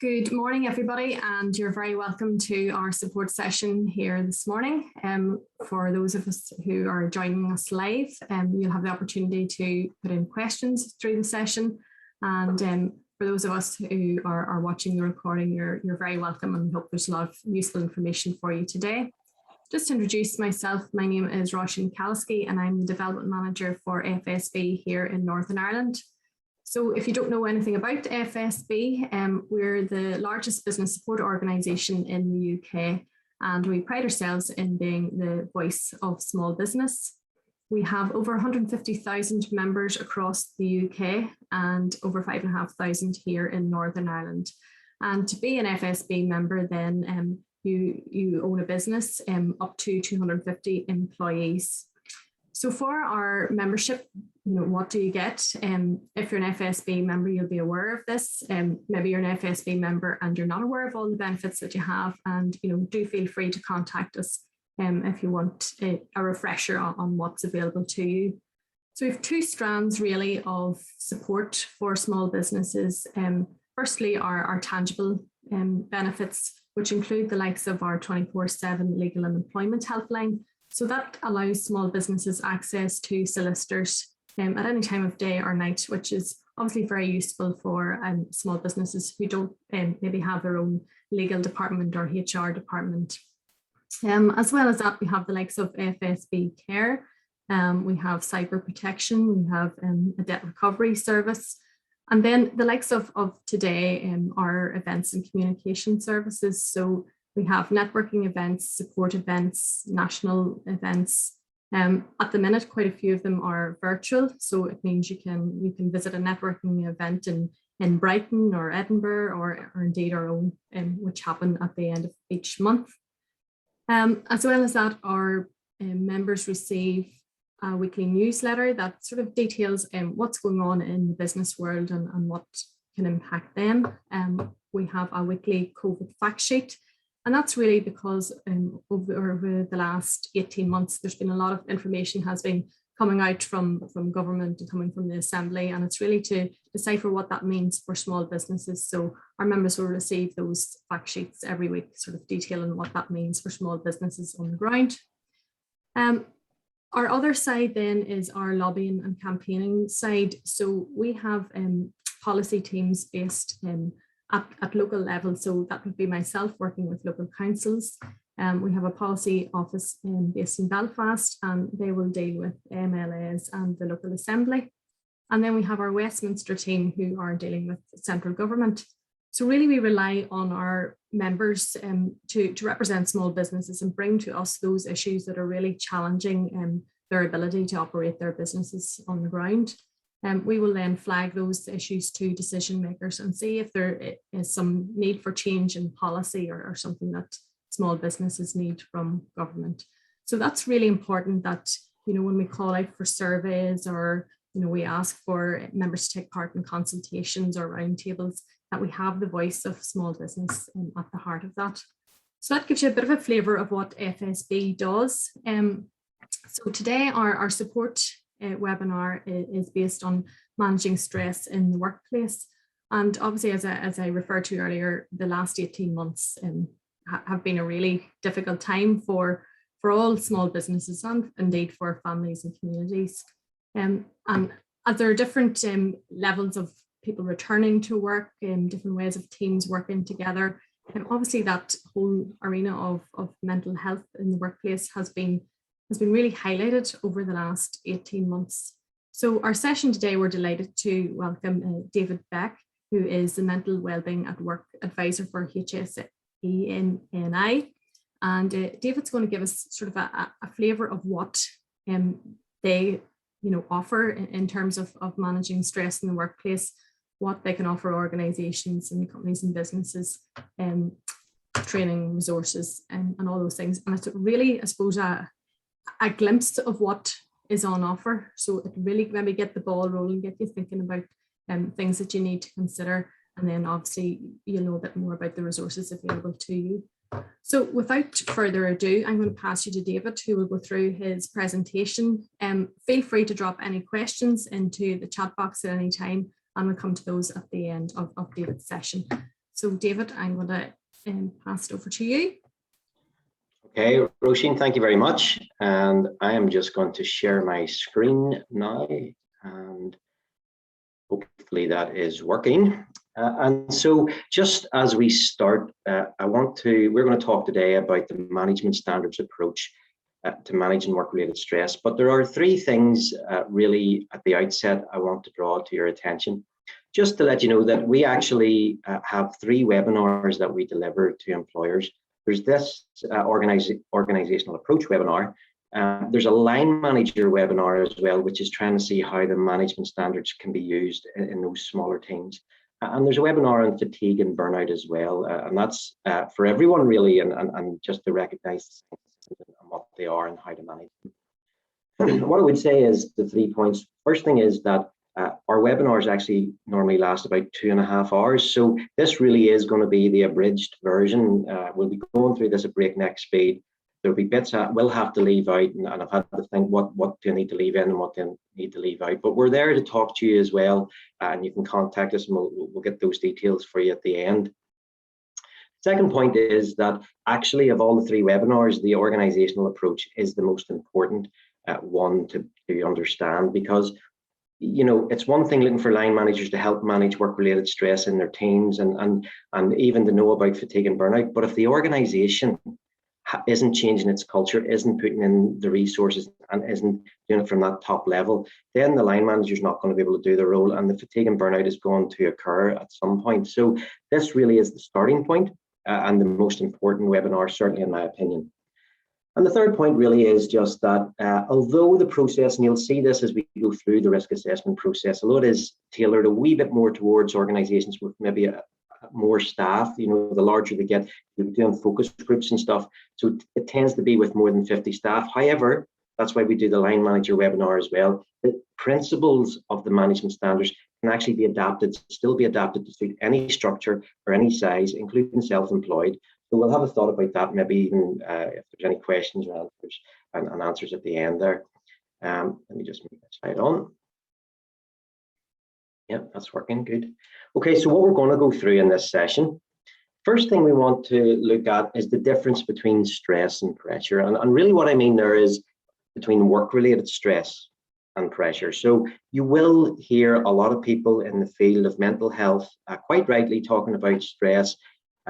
Good morning, everybody, and you're very welcome to our support session here this morning. For those of us who are joining us live, you'll have the opportunity to put in questions through the session. And for those of us who are watching the recording, you're very welcome, and we hope there's a lot of useful information for you today. Just to introduce myself, my name is Roisin Kalski, and I'm the Development Manager for FSB here in Northern Ireland. So if you don't know anything about FSB, we're the largest business support organisation in the UK, and we pride ourselves in being the voice of small business. We have over 150,000 members across the UK and over 5,500 here in Northern Ireland. And to be an FSB member, then you own a business up to 250 employees. So for our membership, what do you get? If you're an FSB member, you'll be aware of this. Maybe you're an FSB member and you're not aware of all the benefits that you have. And do feel free to contact us if you want a refresher on what's available to you. So we have two strands really of support for small businesses. Firstly, our tangible benefits, which include the likes of our 24/7 legal and employment helpline. So that allows small businesses access to solicitors at any time of day or night, which is obviously very useful for small businesses who don't maybe have their own legal department or HR department. As well as that, we have the likes of FSB Care, we have cyber protection, we have a debt recovery service, and then the likes of today are events and communication services. So we have networking events, support events, national events. At the minute, quite a few of them are virtual, so it means you can visit a networking event in Brighton or Edinburgh or indeed our own, which happen at the end of each month. As well as that, our members receive a weekly newsletter that sort of details what's going on in the business world and what can impact them. We have a weekly COVID fact sheet. And that's really because over the last 18 months, there's been a lot of information has been coming out from government and coming from the Assembly, and it's really to decipher what that means for small businesses. So our members will receive those fact sheets every week, sort of detailing what that means for small businesses on the ground. Our other side then is our lobbying and campaigning side. So we have policy teams based at local level, so that would be myself working with local councils. We have a policy office based in Belfast, and they will deal with MLAs and the local assembly. And then we have our Westminster team who are dealing with central government. So really we rely on our members to represent small businesses and bring to us those issues that are really challenging their ability to operate their businesses on the ground. We will then flag those issues to decision makers and see if there is some need for change in policy or something that small businesses need from government. So that's really important that, when we call out for surveys or, we ask for members to take part in consultations or roundtables, that we have the voice of small business at the heart of that. So that gives you a bit of a flavour of what FSB does. So today our support webinar is based on managing stress in the workplace. And obviously, as I referred to earlier, the last 18 months have been a really difficult time for all small businesses and indeed for families and communities. And as there are different levels of people returning to work, different ways of teams working together, and obviously that whole arena of mental health in the workplace has been really highlighted over the last 18 months. So our session today, we're delighted to welcome David Beck, who is the Mental Wellbeing at Work Advisor for HSENI. And David's going to give us sort of a flavour of what they offer in terms of managing stress in the workplace, what they can offer organisations and companies and businesses, training resources and all those things. And it's really, I suppose, a glimpse of what is on offer. So it really maybe get the ball rolling, get you thinking about things that you need to consider. And then obviously you'll know a bit more about the resources available to you. So without further ado, I'm going to pass you to David, who will go through his presentation. Feel free to drop any questions into the chat box at any time, and we'll come to those at the end of David's session. So David, I'm going to pass it over to you. Okay, Roisin, thank you very much. And I am just going to share my screen now, and hopefully that is working. And so just as we start, we're going to talk today about the management standards approach to managing work-related stress. But there are three things really at the outset I want to draw to your attention. Just to let you know that we actually have 3 webinars that we deliver to employers. There's this organizational approach webinar. There's a line manager webinar as well, which is trying to see how the management standards can be used in those smaller teams. And there's a webinar on fatigue and burnout as well. And that's for everyone really, and just to recognize what they are and how to manage them. What I would say is the 3 points. First thing is that our webinars actually normally last about 2.5 hours. So this really is going to be the abridged version. We'll be going through this at breakneck speed. There'll be bits that we'll have to leave out, and I've had to think what do I need to leave in and what do I need to leave out. But we're there to talk to you as well, and you can contact us and we'll get those details for you at the end. Second point is that actually of all the 3 webinars, the organizational approach is the most important one to understand, because it's one thing looking for line managers to help manage work-related stress in their teams and even to know about fatigue and burnout. But if the organization isn't changing its culture, isn't putting in the resources, and isn't doing it from that top level, then the line manager is not going to be able to do their role, and the fatigue and burnout is going to occur at some point. So this really is the starting point and the most important webinar, certainly in my opinion. And the third point really is just that although the process, and you'll see this as we go through the risk assessment process, although it is tailored a wee bit more towards organizations with maybe more staff, the larger they get, you're doing focus groups and stuff. So it tends to be with more than 50 staff. However, that's why we do the line manager webinar as well. The principles of the management standards can actually be adapted, still be adapted to suit any structure or any size, including self-employed. So we'll have a thought about that, maybe even if there's any questions or answers and answers at the end there. Let me just move that slide on. Yeah, that's working good. Okay, so what we're going to go through in this session, first thing we want to look at is the difference between stress and pressure. And really what I mean there is between work-related stress and pressure. So you will hear a lot of people in the field of mental health quite rightly talking about stress,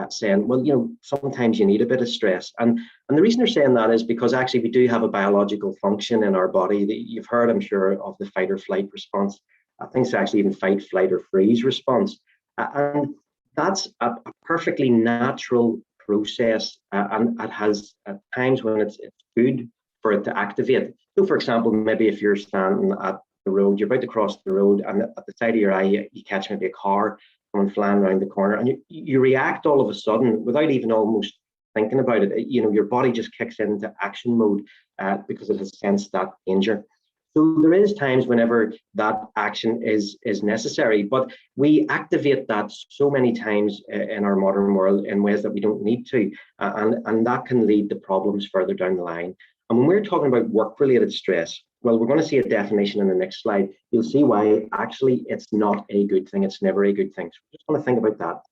saying, well, sometimes you need a bit of stress. And the reason they're saying that is because actually we do have a biological function in our body that you've heard, I'm sure, of the fight or flight response. I think it's actually even fight, flight, or freeze response. And that's a perfectly natural process, and it has at times when it's good for it to activate. So for example, maybe if you're standing at the road, you're about to cross the road, and at the side of your eye, you catch maybe a car coming flying around the corner, and you react all of a sudden without even almost thinking about it. Your body just kicks into action mode because it has sensed that danger. So there is times whenever that action is necessary, but we activate that so many times in our modern world in ways that we don't need to, and that can lead to problems further down the line. And when we're talking about work-related stress, well, we're going to see a definition in the next slide. You'll see why actually it's not a good thing. It's never a good thing. So we're just going to think about that.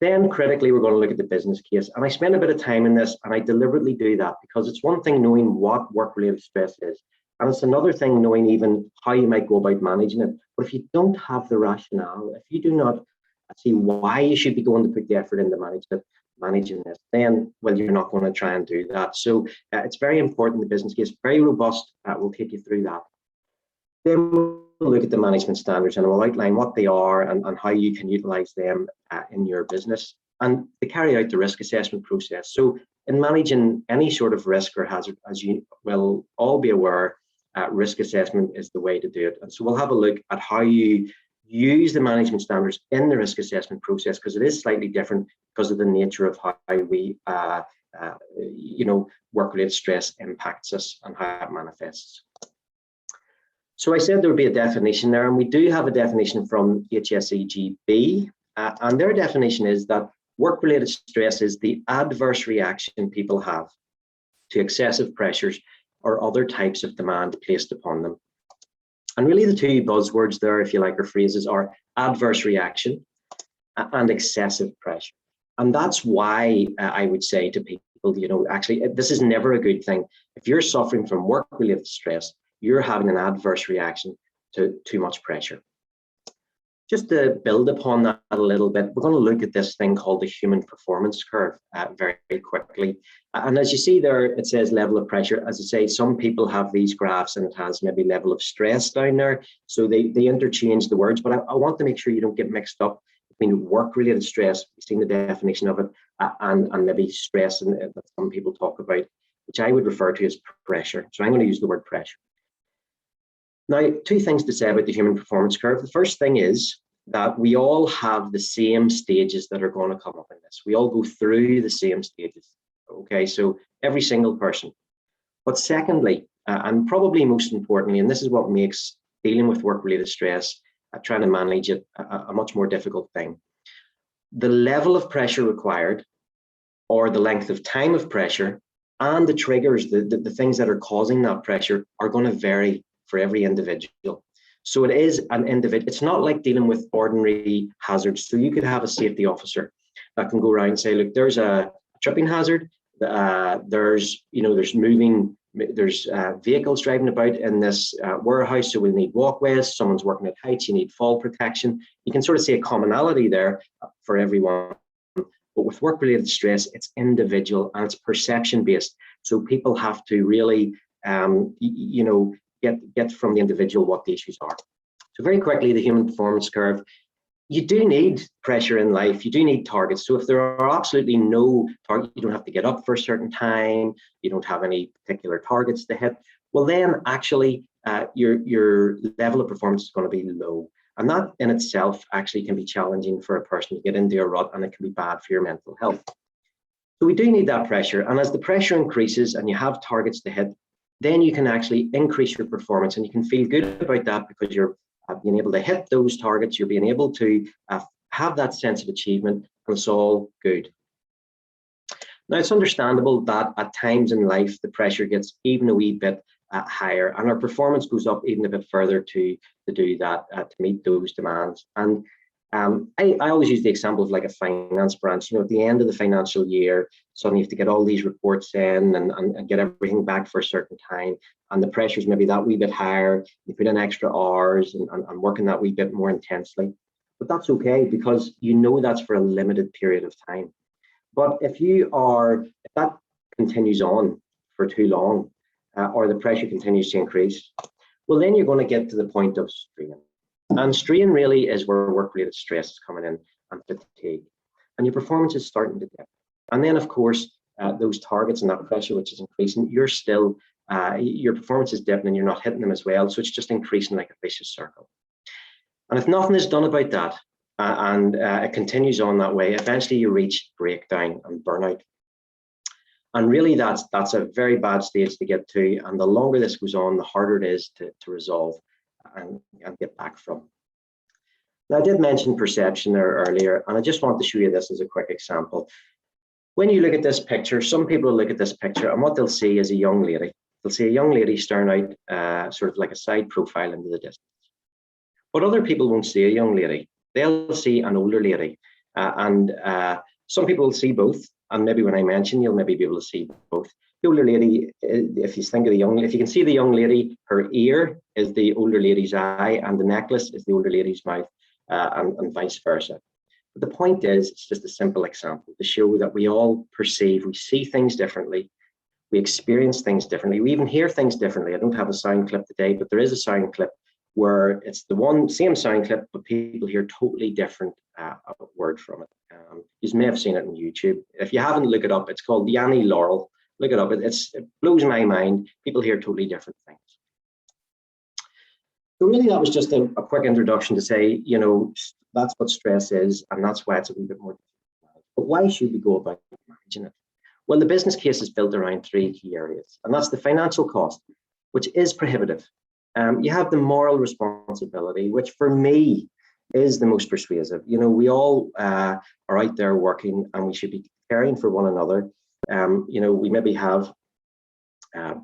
Then critically, we're going to look at the business case. And I spend a bit of time in this, and I deliberately do that because it's one thing knowing what work-related stress is, and it's another thing knowing even how you might go about managing it. But if you don't have the rationale, if you do not see why you should be going to put the effort into managing this, then, well, you're not going to try and do that. So it's very important, the business case, very robust. We'll take you through that. Then we'll look at the management standards, and we'll outline what they are and how you can utilize them in your business, and to carry out the risk assessment process. So in managing any sort of risk or hazard, as you will all be aware, risk assessment is the way to do it. And so we'll have a look at how you use the management standards in the risk assessment process, because it is slightly different because of the nature of how we, work-related stress impacts us and how it manifests. So I said there would be a definition there, and we do have a definition from HSEGB, and their definition is that work-related stress is the adverse reaction people have to excessive pressures or other types of demand placed upon them. And really the two buzzwords there, if you like, or phrases are adverse reaction. and excessive pressure. And that's why I would say to people, actually, this is never a good thing. If you're suffering from work-related stress, you're having an adverse reaction to too much pressure. Just to build upon that a little bit, we're going to look at this thing called the human performance curve very, very quickly. And as you see there, it says level of pressure. As I say, some people have these graphs and it has maybe level of stress down there. So they interchange the words, but I want to make sure you don't get mixed up between work-related stress, we've seen the definition of it, and maybe stress that some people talk about, which I would refer to as pressure. So I'm going to use the word pressure. Now, two things to say about the human performance curve. The first thing is that we all have the same stages that are going to come up in this. We all go through the same stages. Okay, so every single person. But secondly, and probably most importantly, and this is what makes dealing with work-related stress, trying to manage it, a much more difficult thing. The level of pressure required, or the length of time of pressure, and the triggers, the things that are causing that pressure are going to vary for every individual. So it is an individual. It's not like dealing with ordinary hazards. So you could have a safety officer that can go around and say, look, there's a tripping hazard. There's vehicles driving about in this warehouse, so we'll need walkways. Someone's working at heights, you need fall protection. You can sort of see a commonality there for everyone. But with work-related stress, it's individual and it's perception-based. So people have to really, get from the individual what the issues are. So very quickly, the human performance curve. You do need pressure in life. You do need targets. So if there are absolutely no targets, you don't have to get up for a certain time, you don't have any particular targets to hit, well then actually your level of performance is going to be low. And that in itself actually can be challenging for a person to get into a rut, and it can be bad for your mental health. So we do need that pressure. And as the pressure increases and you have targets to hit, then you can actually increase your performance, and you can feel good about that because you're being able to hit those targets, you're being able to have that sense of achievement, and it's all good. Now, it's understandable that at times in life, the pressure gets even a wee bit higher, and our performance goes up even a bit further to do that, to meet those demands. And I always use the example of like a finance branch. At the end of the financial year, suddenly you have to get all these reports in and get everything back for a certain time. And the pressure's maybe that wee bit higher. You put in extra hours and working that wee bit more intensely. But that's okay, because that's for a limited period of time. But if that continues on for too long, or the pressure continues to increase, well, then you're going to get to the point of strain. And strain really is where work-related stress is coming in, and fatigue. And your performance is starting to dip. And then, of course, those targets and that pressure, which is increasing, your performance is dipping and you're not hitting them as well. So it's just increasing like a vicious circle. And if nothing is done about that, and it continues on that way, eventually you reach breakdown and burnout. And really, that's a very bad stage to get to. And the longer this goes on, the harder it is to resolve and get back from. Now, I did mention perception there earlier, and I just want to show you this as a quick example. When you look at this picture, some people will look at this picture, and what they'll see is a young lady. They'll see a young lady staring out sort of like a side profile into the distance. But other people won't see a young lady. They'll see an older lady. And some people will see both. And maybe when I mention, you'll maybe be able to see both. The older lady, if you can see the young lady, her ear is the older lady's eye, and the necklace is the older lady's mouth, and vice versa. But the point is, it's just a simple example to show that we all perceive, we see things differently, we experience things differently, we even hear things differently. I don't have a sound clip today, but there is a sound clip where it's the same sound clip, but people hear totally different word from it. You may have seen it on YouTube. If you haven't, look it up. It's called Yanni Laurel. Look it up. It blows my mind. People hear totally different things. So really, that was just a quick introduction to say, that's what stress is, and that's why it's a wee bit more difficult. But why should we go about managing it? Well, the business case is built around three key areas, and that's the financial cost, which is prohibitive. You have the moral responsibility, which for me is the most persuasive. We all are out there working, and we should be caring for one another. We maybe have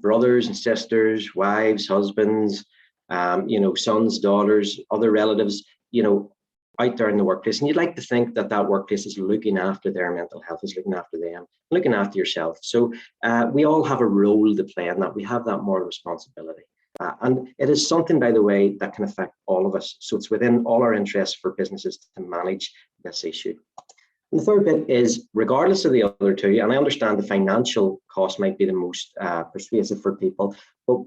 brothers and sisters, wives, husbands, sons, daughters, other relatives. out there in the workplace, and you'd like to think that that workplace is looking after their mental health, is looking after them, looking after yourself. So we all have a role to play in that. We have that moral responsibility. And it is something, by the way, that can affect all of us. So it's within all our interests for businesses to manage this issue. And the third bit is, regardless of the other two, and I understand the financial cost might be the most persuasive for people, but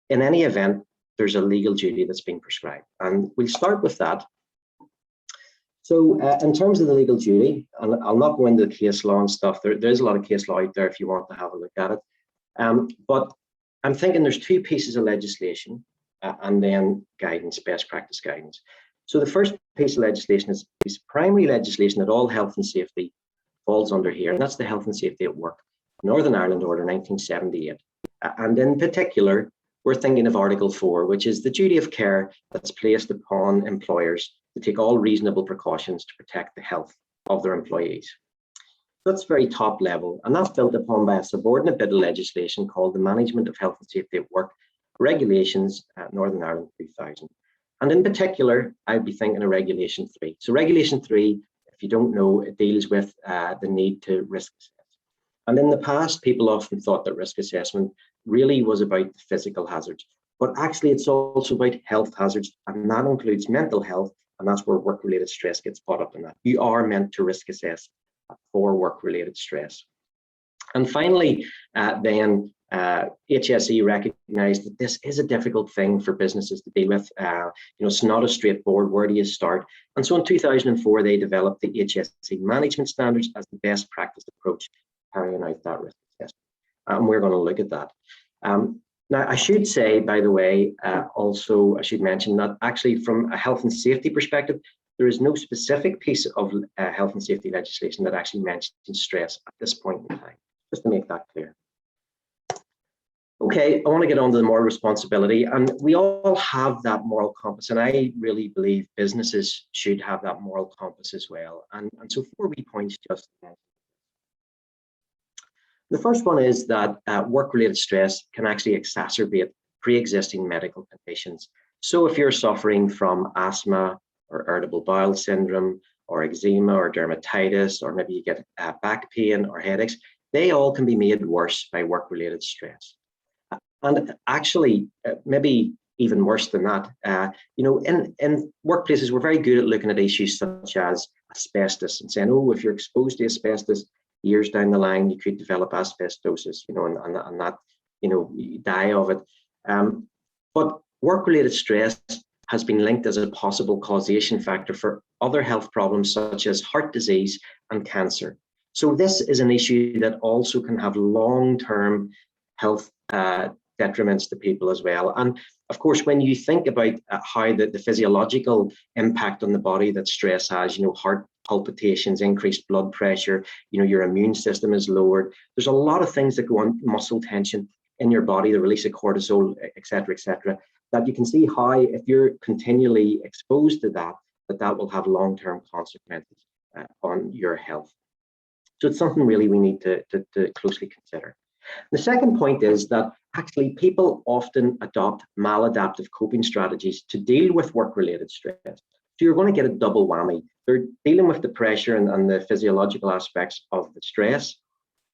in any event, there's a legal duty that's being prescribed. And we'll start with that. So in terms of the legal duty, and I'll not go into the case law and stuff, there's a lot of case law out there if you want to have a look at it. But I'm thinking there's two pieces of legislation and then guidance, best practice guidance. So the first piece of legislation is primary legislation that all health and safety falls under here, and that's the Health and Safety at Work, Northern Ireland Order 1978. And in particular, we're thinking of Article 4, which is the duty of care that's placed upon employers to take all reasonable precautions to protect the health of their employees. That's very top level, and that's built upon by a subordinate bit of legislation called the Management of Health and Safety at Work Regulations at Northern Ireland 2000. And in particular, I'd be thinking of Regulation 3. So Regulation 3, if you don't know, it deals with the need to risk assess. And in the past, people often thought that risk assessment really was about physical hazards, but actually it's also about health hazards, and that includes mental health, and that's where work-related stress gets caught up in that. You are meant to risk assess for work-related stress. And finally, then HSE recognised that this is a difficult thing for businesses to deal with. It's not as straightforward. Where do you start? And so in 2004, they developed the HSE management standards as the best practice approach carrying out that risk assessment. And we're going to look at that. Now, I should say, by the way, also I should mention that actually from a health and safety perspective, there is no specific piece of health and safety legislation that actually mentions stress at this point in time, just to make that clear. Okay, I want to get on to the moral responsibility, and we all have that moral compass, and I really believe businesses should have that moral compass as well. And so 4 wee points just. The first one is that work-related stress can actually exacerbate pre-existing medical conditions. So if you're suffering from asthma or irritable bowel syndrome or eczema or dermatitis, or maybe you get back pain or headaches, they all can be made worse by work-related stress. And actually, maybe even worse than that, in workplaces, we're very good at looking at issues such as asbestos and saying, oh, if you're exposed to asbestos, years down the line, you could develop asbestosis, and that, you die of it. But work-related stress has been linked as a possible causation factor for other health problems such as heart disease and cancer. So this is an issue that also can have long-term health detriments to people as well. And of course, when you think about how the physiological impact on the body that stress has, heart palpitations, increased blood pressure, your immune system is lowered. There's a lot of things that go on, muscle tension in your body, the release of cortisol, et cetera, that you can see how, if you're continually exposed to that will have long-term consequences on your health. So it's something really we need to closely consider. The second point is that actually people often adopt maladaptive coping strategies to deal with work-related stress. So you're going to get a double whammy. They're dealing with the pressure and the physiological aspects of the stress,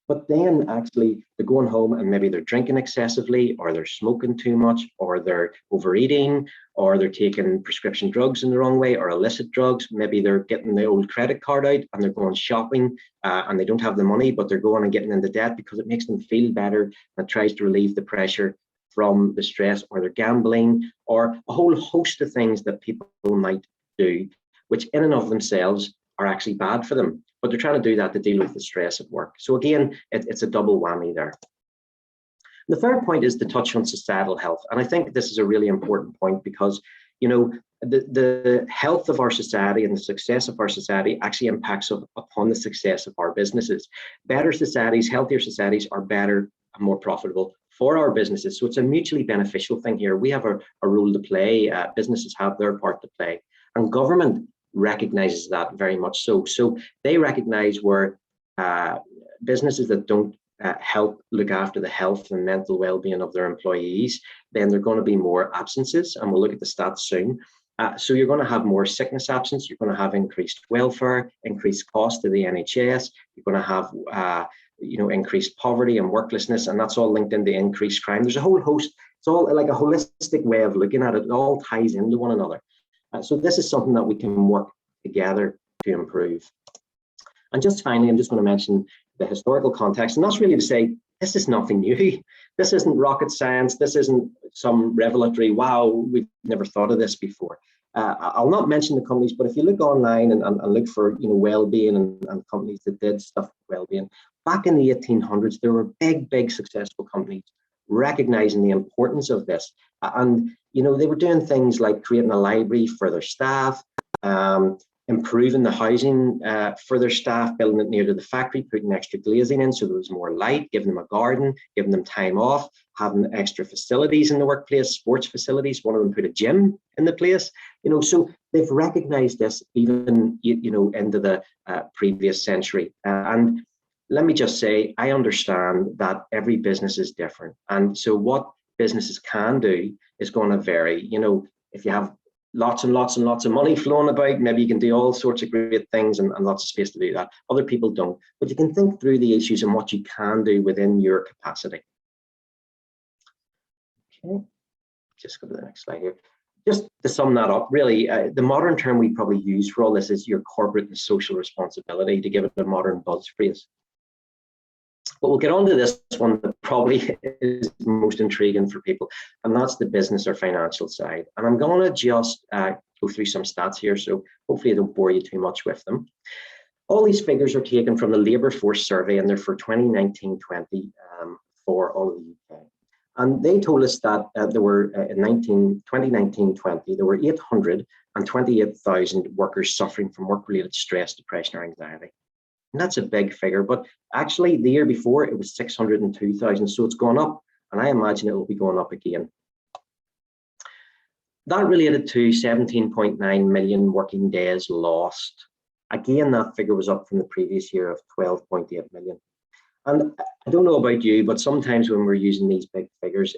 but then actually they're going home and maybe they're drinking excessively, or they're smoking too much, or they're overeating, or they're taking prescription drugs in the wrong way, or illicit drugs. Maybe they're getting the old credit card out and they're going shopping and they don't have the money, but they're going and getting into debt because it makes them feel better and tries to relieve the pressure from the stress, or they're gambling, or a whole host of things that people might do, which in and of themselves are actually bad for them, but they're trying to do that to deal with the stress at work. So again, it's a double whammy there. The third point is to touch on societal health. And I think this is a really important point because, the health of our society and the success of our society actually impacts upon the success of our businesses. Better societies, healthier societies are better and more profitable for our businesses. So it's a mutually beneficial thing here. We have a role to play. Businesses have their part to play, and government recognizes that very much so. So they recognize where businesses that don't help look after the health and mental well-being of their employees, then there are going to be more absences, and we'll look at the stats soon. So you're going to have more sickness absence, you're going to have increased welfare, increased cost to the NHS, you're going to have increased poverty and worklessness, and that's all linked into increased crime. There's a whole host, it's all like a holistic way of looking at it. It all ties into one another. So this is something that we can work together to improve. And just finally, I'm just going to mention the historical context, and that's really to say, this is nothing new. This isn't rocket science. This isn't some revelatory, wow, we've never thought of this before. I'll not mention the companies, but if you look online and look for well-being and companies that did stuff with well-being, back in the 1800s, there were big successful companies recognizing the importance of this. And they were doing things like creating a library for their staff, improving the housing for their staff, building it near to the factory, putting extra glazing in so there was more light, giving them a garden, giving them time off, having extra facilities in the workplace, sports facilities. One of them put a gym in the place. So they've recognized this even into the previous century. And let me just say, I understand that every business is different, and so what businesses can do is going to vary. If you have lots and lots of money flowing about, maybe you can do all sorts of great things and lots of space to do that. Other people don't, but you can think through the issues and what you can do within your capacity. Okay, just go to the next slide here. Just to sum that up, really, the modern term we probably use for all this is your corporate and social responsibility, to give it a modern buzz phrase. But we'll get on to this one that probably is most intriguing for people, and that's the business or financial side. And I'm going to just go through some stats here, so hopefully I don't bore you too much with them. All these figures are taken from the Labour Force Survey, and they're for 2019-20 for all of the UK. And they told us that there were, in 2019-20, there were 828,000 workers suffering from work-related stress, depression, or anxiety. And that's a big figure, but actually the year before it was 602,000, so it's gone up, and I imagine it will be going up again. That related to 17.9 million working days lost. Again, that figure was up from the previous year of 12.8 million. And I don't know about you, but sometimes when we're using these big figures,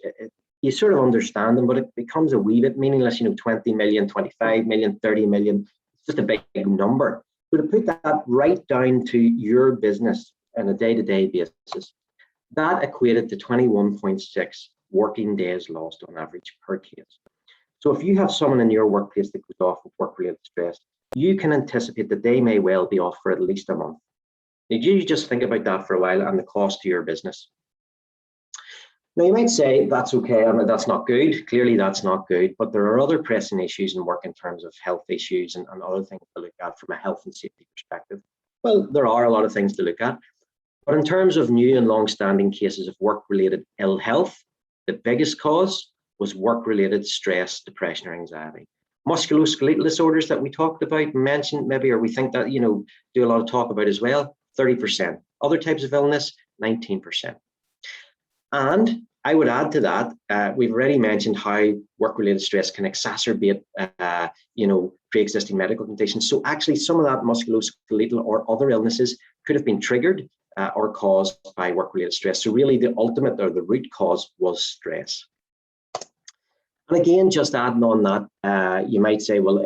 you sort of understand them, but it becomes a wee bit meaningless. 20 million, 25 million, 30 million, it's just a big number. So to put that right down to your business on a day-to-day basis, that equated to 21.6 working days lost on average per case. So if you have someone in your workplace that goes off with work-related stress, you can anticipate that they may well be off for at least a month. Now, you just think about that for a while and the cost to your business. Now, you might say, that's okay, that's not good. Clearly, that's not good. But there are other pressing issues in work in terms of health issues and other things to look at from a health and safety perspective. Well, there are a lot of things to look at. But in terms of new and long-standing cases of work-related ill health, the biggest cause was work-related stress, depression, or anxiety. Musculoskeletal disorders that we talked about, mentioned maybe, or we think that, do a lot of talk about as well, 30%. Other types of illness, 19%. And I would add to that, we've already mentioned how work-related stress can exacerbate, pre-existing medical conditions. So actually, some of that musculoskeletal or other illnesses could have been triggered or caused by work-related stress. So really, the ultimate or the root cause was stress. And again, just adding on that, you might say, well,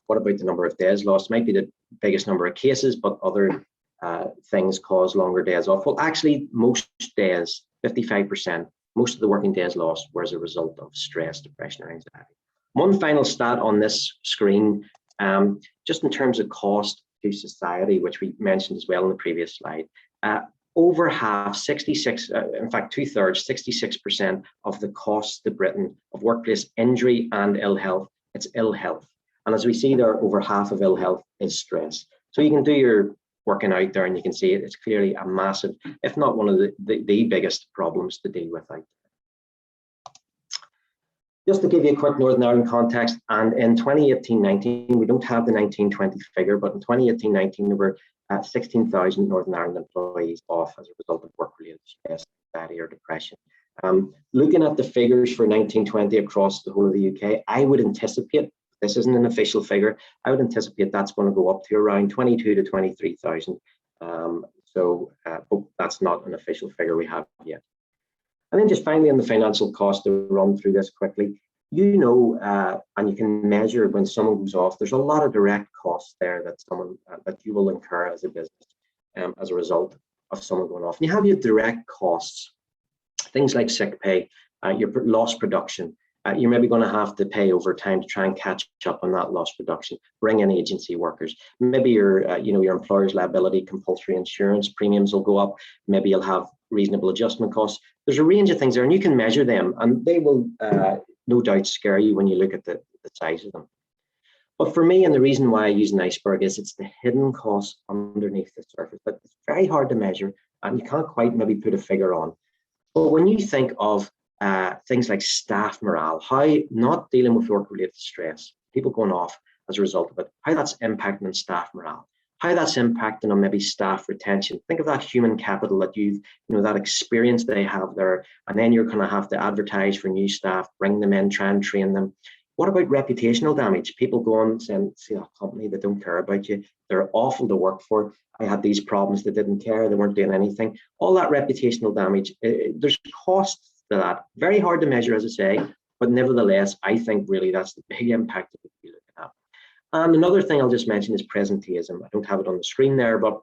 what about the number of days lost? Might be the biggest number of cases, but other things cause longer days off. Well, actually, most days, 55%, most of the working days lost were as a result of stress, depression, or anxiety. One final stat on this screen, just in terms of cost to society, which we mentioned as well in the previous slide, over half, 66, in fact, 2/3, 66% of the costs to Britain of workplace injury and ill health, it's ill health. And as we see there, over half of ill health is stress. So you can do your working out there and you can see it's clearly a massive, if not one of the biggest problems to deal with out there. Just to give you a quick Northern Ireland context, and in 2018-19, we don't have the 19-20 figure, but in 2018-19, there were 16,000 Northern Ireland employees off as a result of work-related stress, anxiety, or depression. Looking at the figures for 19-20 across the whole of the UK, I would anticipate, this isn't an official figure, I would anticipate that's going to go up to around 22 to 23,000. But that's not an official figure we have yet. And then just finally on the financial cost, to run through this quickly, and you can measure when someone goes off, there's a lot of direct costs there that that you will incur as a business as a result of someone going off. And you have your direct costs, things like sick pay, your lost production. You're maybe going to have to pay overtime to try and catch up on that lost production. Bring in agency workers. Maybe your employer's liability, compulsory insurance premiums will go up. Maybe you'll have reasonable adjustment costs. There's a range of things there, and you can measure them, and they will no doubt scare you when you look at the size of them. But for me, and the reason why I use an iceberg is it's the hidden costs underneath the surface, but it's very hard to measure, and you can't quite maybe put a figure on. But when you think of things like staff morale, how not dealing with work-related stress, people going off as a result of it, how that's impacting on staff morale, how that's impacting on maybe staff retention. Think of that human capital that that experience they have there, and then you're going to have to advertise for new staff, bring them in, try and train them. What about reputational damage? People go on and see a company that don't care about you. They're awful to work for. I had these problems, they didn't care, they weren't doing anything. All that reputational damage, there's costs to that. Very hard to measure, as I say, but nevertheless, I think really that's the big impact that we look at. And another thing I'll just mention is presenteeism. I don't have it on the screen there, but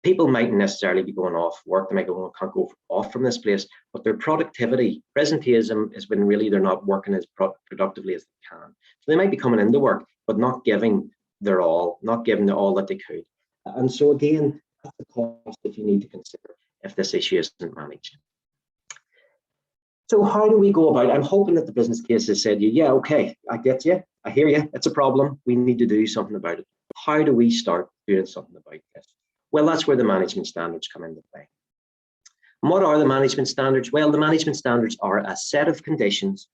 people mightn't necessarily be going off work. They might go, can't go off from this place, but their productivity, presenteeism is when really they're not working as productively as they can. So they might be coming into work, but not giving their all, not giving all that they could. And so again, that's the cost that you need to consider if this issue isn't managed. So how do we go about it? I'm hoping that the business case has said, yeah, okay, I get you, I hear you, it's a problem, we need to do something about it. How do we start doing something about this? Well, that's where the management standards come into play. And what are the management standards? Well, the management standards are a set of conditions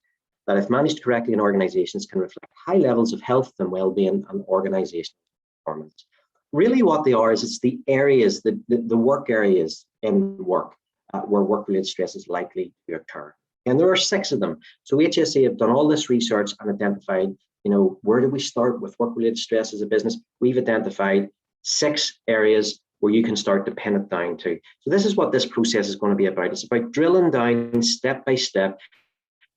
that, if managed correctly in organizations, can reflect high levels of health and well-being and organizational performance. Really what they are is it's the areas, the work areas in work where work-related stress is likely to occur. And there are 6 of them. So HSE have done all this research and identified, where do we start with work-related stress as a business? We've identified 6 areas where you can start to pin it down to. So this is what this process is going to be about. It's about drilling down step by step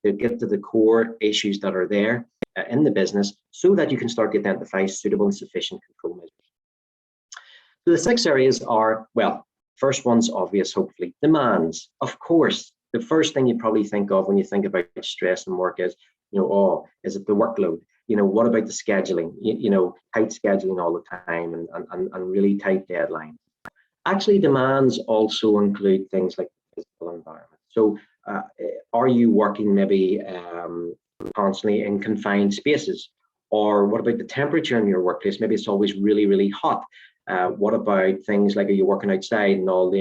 to get to the core issues that are there in the business so that you can start to identify suitable and sufficient control measures. So the 6 areas are, well, first one's obvious, hopefully. Demands. Of course, the first thing you probably think of when you think about stress and work is, is it the workload? What about the scheduling? Tight scheduling all the time and really tight deadlines. Actually, demands also include things like the physical environment. So are you working maybe constantly in confined spaces? Or what about the temperature in your workplace? Maybe it's always really, really hot. What about things like, are you working outside and all the,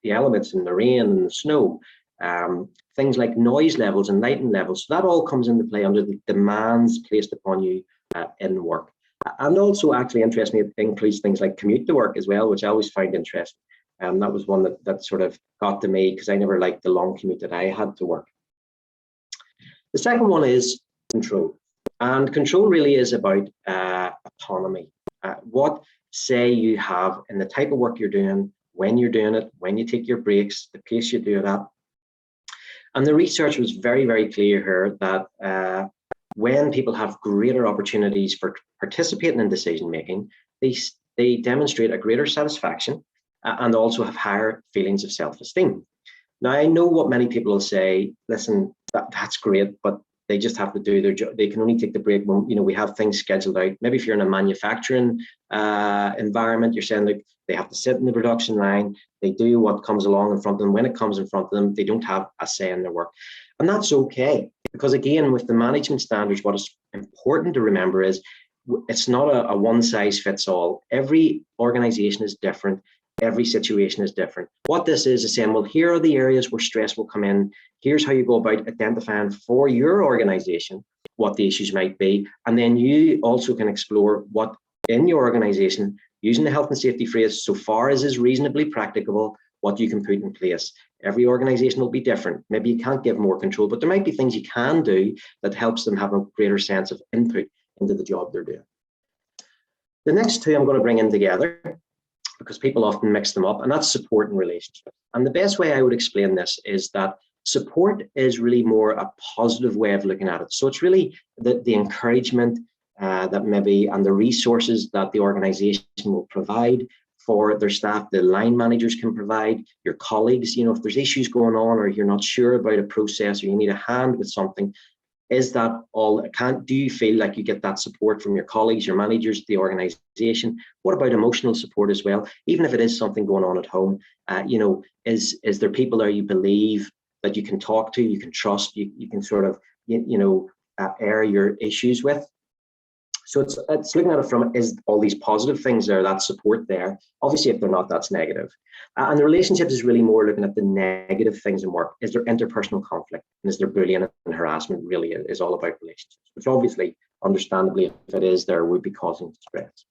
the elements and the rain and the snow? Things like noise levels and lighting levels. So that all comes into play under the demands placed upon you in work. And also, actually, interestingly, it includes things like commute to work as well, which I always find interesting. That was one that sort of got to me because I never liked the long commute that I had to work. The second one is control. And control really is about autonomy. What say you have in the type of work you're doing, when you're doing it, when you take your breaks, the pace you do it at. And the research was very, very clear here that when people have greater opportunities for participating in decision making, they demonstrate a greater satisfaction and also have higher feelings of self-esteem. Now, I know what many people will say, listen, that's great, but they just have to do their job. They can only take the break when we have things scheduled out. Maybe if you're in a manufacturing environment, you're saying like they have to sit in the production line, they do what comes along in front of them. When it comes in front of them, they don't have a say in their work. And that's okay. Because again, with the management standards, what is important to remember is it's not a one size fits all. Every organization is different. Every situation is different. What this is saying, well, here are the areas where stress will come in. Here's how you go about identifying for your organization what the issues might be. And then you also can explore what in your organization, using the health and safety phrase, so far as is reasonably practicable, what you can put in place. Every organization will be different. Maybe you can't give more control, but there might be things you can do that helps them have a greater sense of input into the job they're doing. The next 2 I'm going to bring in together, because people often mix them up, and that's support and relationships. And the best way I would explain this is that Support is really more a positive way of looking at it. So it's really the encouragement that maybe, and the resources that the organization will provide for their staff, the line managers can provide, your colleagues, you know, if there's issues going on or you're not sure about a process or you need a hand with something, is that all? Do you feel like you get that support from your colleagues, your managers, the organization? What about emotional support as well? Even if it is something going on at home, you know, is there people there you believe that you can talk to, you can trust, you can sort of, air your issues with? So it's looking at it from, is all these positive things there, that support there? Obviously, if they're not, that's negative. And the relationship is really more looking at the negative things in work. Is there interpersonal conflict? And is there bullying and harassment? Really is all about relationships, which obviously, understandably, if it is there, would be causing stress.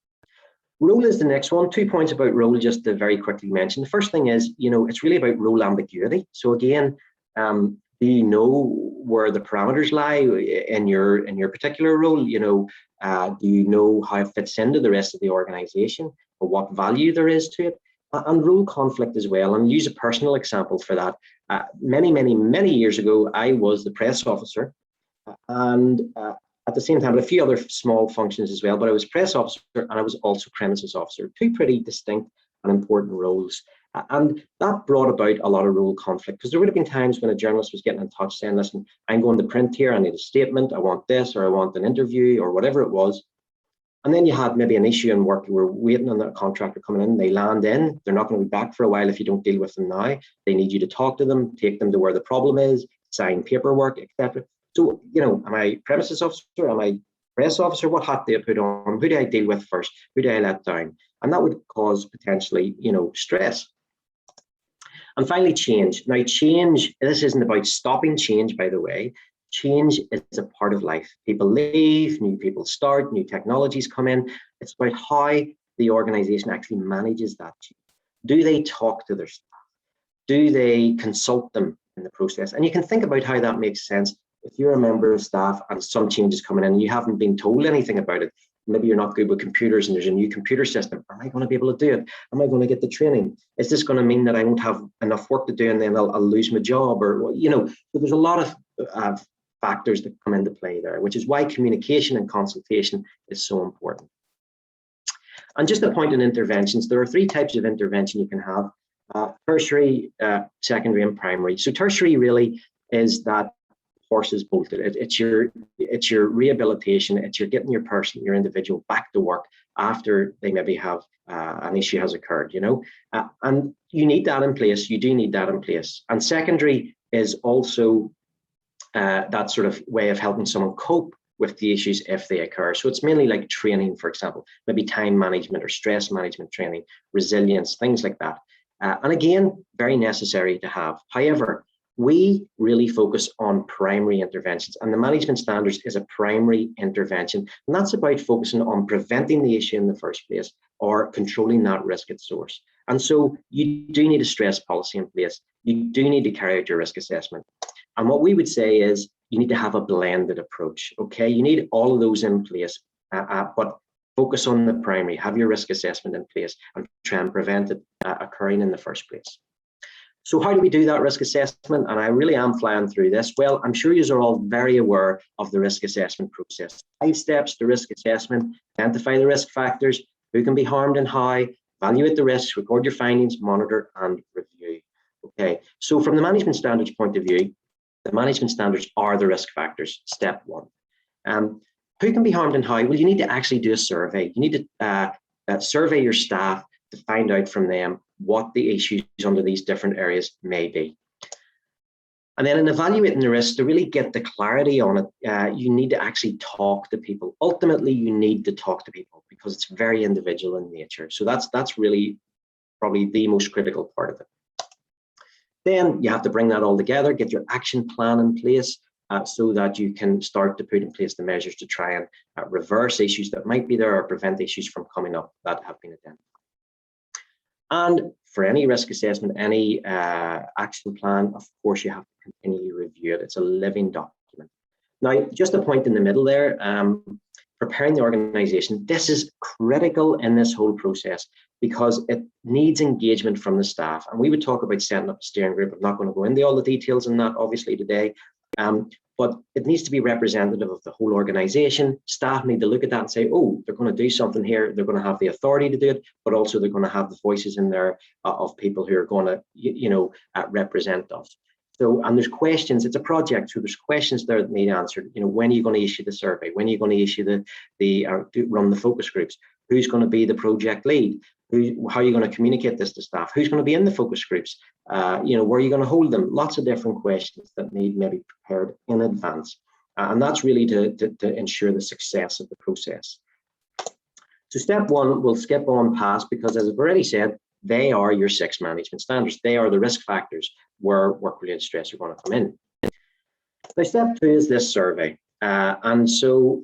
Role is the next one. 2 points about role, just to very quickly mention. The first thing is, it's really about role ambiguity. So again, do you know where the parameters lie in your particular role? Do you know how it fits into the rest of the organization, or what value there is to it? And role conflict as well. And use a personal example for that. Many years ago, I was the press officer, and at the same time, a few other small functions as well. But I was press officer and I was also premises officer. Two pretty distinct and important roles. And that brought about a lot of role conflict, because there would have been times when a journalist was getting in touch saying, listen, I'm going to print here, I need a statement, I want this, or I want an interview, or whatever it was. And then you had maybe an issue in work, you were waiting on that contractor coming in, they land in, they're not going to be back for a while if you don't deal with them now. They need you to talk to them, take them to where the problem is, sign paperwork, etc. So, am I premises officer, am I press officer? What hat do I put on? Who do I deal with first? Who do I let down? And that would cause potentially, stress. And finally, change. Now, change, this isn't about stopping change, by the way. Change is a part of life. People leave, new people start, new technologies come in. It's about how the organization actually manages that change. Do they talk to their staff? Do they consult them in the process? And you can think about how that makes sense. If you're a member of staff and some changes coming in and you haven't been told anything about it, maybe you're not good with computers and there's a new computer system. Am I going to be able to do it? Am I going to get the training? Is this going to mean that I won't have enough work to do and then I'll lose my job? Or, so there's a lot of factors that come into play there, which is why communication and consultation is so important. And just a point on interventions, there are 3 types of intervention you can have: tertiary, secondary, and primary. So tertiary really is that horses bolted. It's your rehabilitation. It's your getting your individual back to work after they maybe have an issue has occurred. And you need that in place. You do need that in place. And secondary is also that sort of way of helping someone cope with the issues if they occur. So it's mainly like training, for example, maybe time management or stress management training, resilience, things like that. And again, very necessary to have. However, we really focus on primary interventions, and the management standards is a primary intervention. And that's about focusing on preventing the issue in the first place or controlling that risk at source. And so you do need a stress policy in place. You do need to carry out your risk assessment. And what we would say is you need to have a blended approach. Okay, you need all of those in place, but focus on the primary, have your risk assessment in place and try and prevent it occurring in the first place. So how do we do that risk assessment? And I really am flying through this. Well, I'm sure you are all very aware of the risk assessment process. 5 steps to risk assessment: identify the risk factors, who can be harmed and how, evaluate the risks, record your findings, monitor and review. Okay, so from the management standards point of view, the management standards are the risk factors, step 1. Who can be harmed and how? Well, you need to actually do a survey. You need to survey your staff to find out from them what the issues under these different areas may be. And then in evaluating the risks, to really get the clarity on it, you need to actually talk to people. Ultimately, you need to talk to people because it's very individual in nature. So that's really probably the most critical part of it. Then you have to bring that all together, get your action plan in place so that you can start to put in place the measures to try and reverse issues that might be there or prevent issues from coming up that have been identified. And for any risk assessment, any action plan, of course, you have to continually review it. It's a living document. Now, just a point in the middle there, preparing the organization. This is critical in this whole process because it needs engagement from the staff. And we would talk about setting up a steering group. I'm not going to go into all the details on that, obviously, today. But it needs to be representative of the whole organization. Staff need to look at that and say, oh, they're going to do something here. They're going to have the authority to do it, but also they're going to have the voices in there of people who are going to, represent us. So, and there's questions, it's a project, so there's questions there that need answered. When are you going to issue the survey? When are you going to issue run the focus groups? Who's going to be the project lead? How are you going to communicate this to staff? Who's going to be in the focus groups? Where are you going to hold them? Lots of different questions that need maybe prepared in advance. And that's really to ensure the success of the process. So step one, we'll skip on past because, as I've already said, they are your 6 management standards. They are the risk factors where work-related stress are going to come in. Now, step 2 is this survey. And so,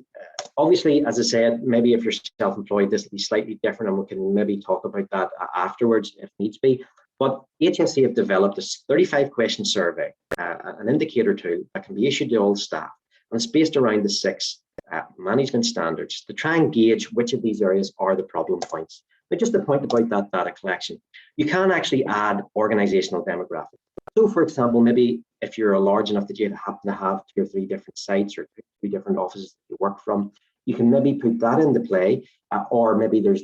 obviously, as I said, maybe if you're self-employed, this will be slightly different, and we can maybe talk about that afterwards if needs be. But HSE have developed a 35-question survey, an indicator tool that can be issued to all staff. And it's based around the 6 management standards to try and gauge which of these areas are the problem points. But just a point about that data collection, you can actually add organizational demographics. So, for example, maybe if you're large enough that you happen to have 2 or 3 different sites or 3 different offices that you work from, you can maybe put that into play, or maybe there's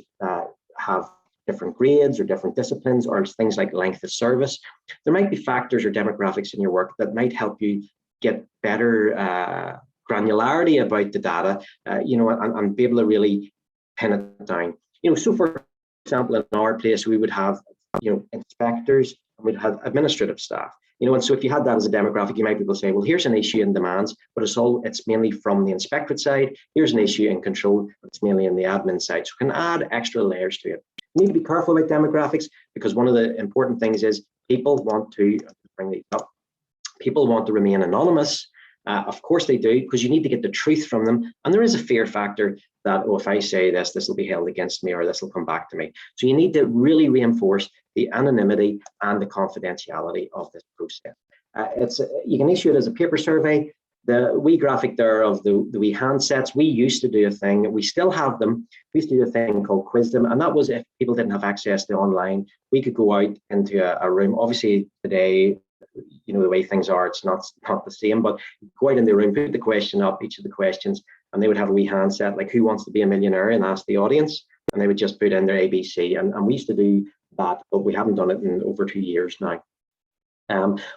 have different grades or different disciplines, or things like length of service. There might be factors or demographics in your work that might help you get better granularity about the data, and be able to really pin it down. So for example, in our place, we would have, inspectors, and we'd have administrative staff. And so if you had that as a demographic, you might be able to say, well, here's an issue in demands, but it's mainly from the inspectorate side. Here's an issue in control, but it's mainly in the admin side. So we can add extra layers to it. You need to be careful about demographics because one of the important things is people want to remain anonymous. Of course they do, because you need to get the truth from them. And there is a fear factor that, if I say this will be held against me, or this will come back to me. So you need to really reinforce the anonymity and the confidentiality of this process. You can issue it as a paper survey. The wee graphic there of the wee handsets, we used to do a thing, we still have them. We used to do a thing called Quiz Them, and that was if people didn't have access to online, we could go out into a room. Obviously today, the way things are, it's not the same, but go out in the room, put the question up, each of the questions, and they would have a wee handset, like who wants to be a millionaire, and ask the audience, and they would just put in their ABC, and we used to do that, but we haven't done it in over 2 years now.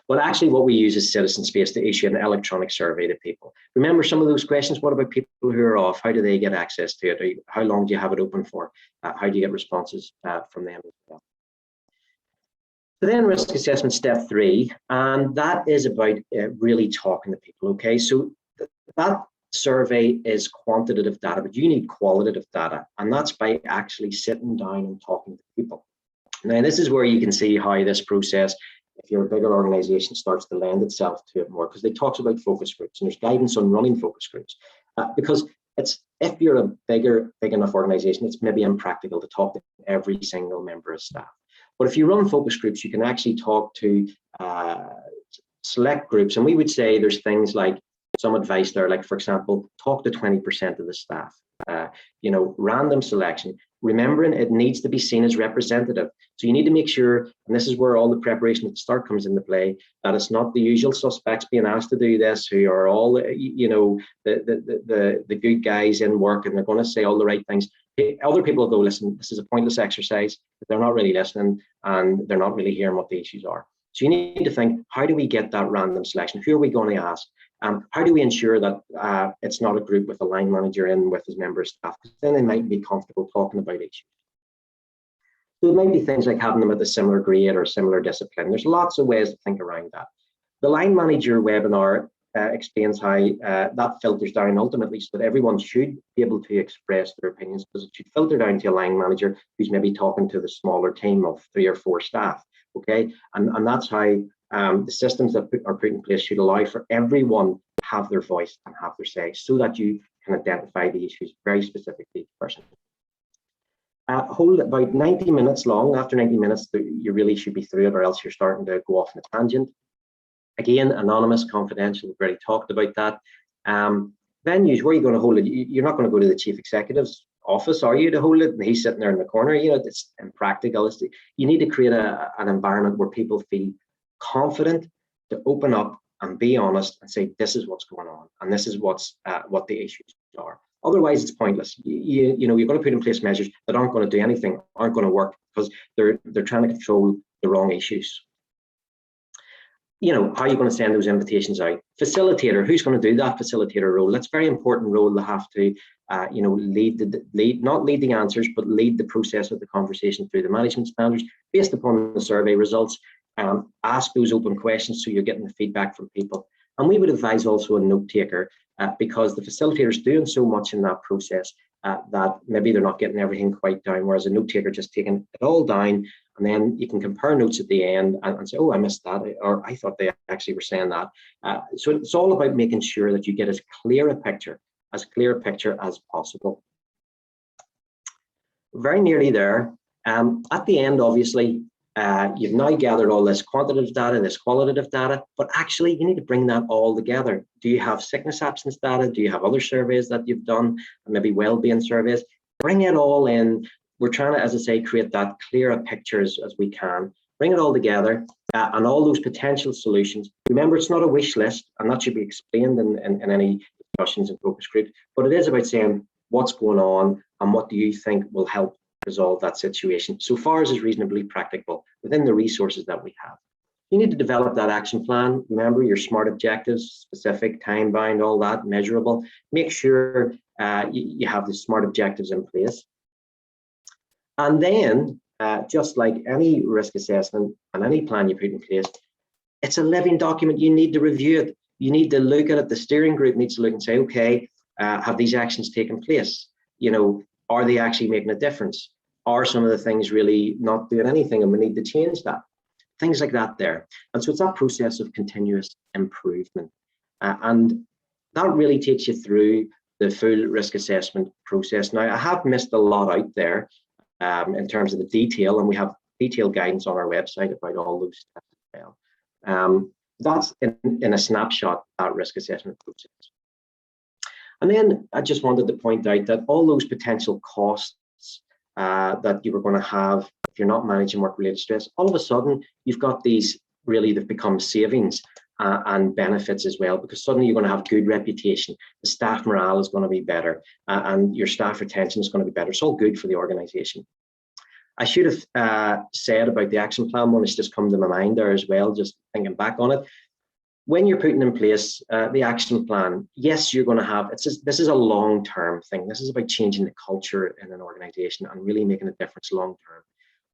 But actually what we use is Citizen Space to issue an electronic survey to people. Remember some of those questions. What about people who are off? How do they get access to it? How long do you have it open for? How do you get responses from them as well? So then risk assessment step 3, and that is about really talking to people. Okay, so that survey is quantitative data, but you need qualitative data, and that's by actually sitting down and talking to people. Now, this is where you can see how this process, if you're a bigger organization, starts to lend itself to it more, because they talk about focus groups, and there's guidance on running focus groups. Because if you're a big enough organization, it's maybe impractical to talk to every single member of staff. But if you run focus groups, you can actually talk to select groups. And we would say there's things like some advice there, like, for example, talk to 20% of the staff, random selection, remembering it needs to be seen as representative. So you need to make sure, and this is where all the preparation at the start comes into play, that it's not the usual suspects being asked to do this, who are all, the good guys in work, and they're going to say all the right things. Other people go, listen, this is a pointless exercise, but they're not really listening, and they're not really hearing what the issues are. So you need to think, how do we get that random selection? Who are we going to ask? How do we ensure that it's not a group with a line manager in with his member of staff? Because then they might be comfortable talking about issues. So it might be things like having them at a similar grade or a similar discipline. There's lots of ways to think around that. The line manager webinar explains how that filters down ultimately, so that everyone should be able to express their opinions, because it should filter down to a line manager who's maybe talking to the smaller team of 3 or 4 staff. Okay, and that's how the systems that are put in place should allow for everyone to have their voice and have their say, so that you can identify the issues very specifically to each person. Hold about 90 minutes long. After 90 minutes, you really should be through it, or else you're starting to go off on a tangent. Again, anonymous, confidential, we've already talked about that. Venues, where are you going to hold it? You're not going to go to the chief executive's office, are you, to hold it? And he's sitting there in the corner. You know, it's impractical. You need to create an environment where people feel confident to open up and be honest and say, this is what's going on, and this is what the issues are. Otherwise, it's pointless. You're going to put in place measures that aren't going to do anything, aren't going to work, because they're trying to control the wrong issues. You know, how are you going to send those invitations out? Facilitator, who's going to do that facilitator role? That's a very important role to have to, not lead the answers, but lead the process of the conversation through the management standards based upon the survey results. Ask those open questions so you're getting the feedback from people. And we would advise also a note taker, because the facilitator is doing so much in that process that maybe they're not getting everything quite down, whereas a note taker just taking it all down, and then you can compare notes at the end and say, oh, I missed that, or I thought they actually were saying that. So it's all about making sure that you get as clear a picture as possible. Very nearly there. At the end, obviously, you've now gathered all this quantitative data, this qualitative data, but actually you need to bring that all together. Do you have sickness absence data? Do you have other surveys that you've done, maybe well-being surveys? Bring it all in. We're trying to, as I say, create that clearer pictures as we can. Bring it all together and all those potential solutions. Remember, it's not a wish list, and that should be explained in any discussions and focus groups, but it is about saying what's going on and what do you think will help resolve that situation so far as is reasonably practicable within the resources that we have. You need to develop that action plan. Remember your SMART objectives, specific, time bound, all that, measurable. Make sure you have the SMART objectives in place. And then, just like any risk assessment and any plan you put in place, it's a living document. You need to review it. You need to look at it. The steering group needs to look and say, okay, have these actions taken place? You know, are they actually making a difference? Are some of the things really not doing anything and we need to change that? Things like that there. And so it's that process of continuous improvement. And that really takes you through the full risk assessment process. Now, I have missed a lot out there in terms of the detail, and we have detailed guidance on our website about all those steps as well. That's in a snapshot, that risk assessment process. And then I just wanted to point out that all those potential costs that you were going to have if you're not managing work-related stress, all of a sudden you've got these really that become savings and benefits as well, because suddenly you're going to have good reputation. The staff morale is going to be better and your staff retention is going to be better. It's all good for the organization. I should have said about the action plan one. It's just come to my mind there as well, just thinking back on it. When you're putting in place the action plan, yes, you're going to have, this is a long-term thing. This is about changing the culture in an organization and really making a difference long-term.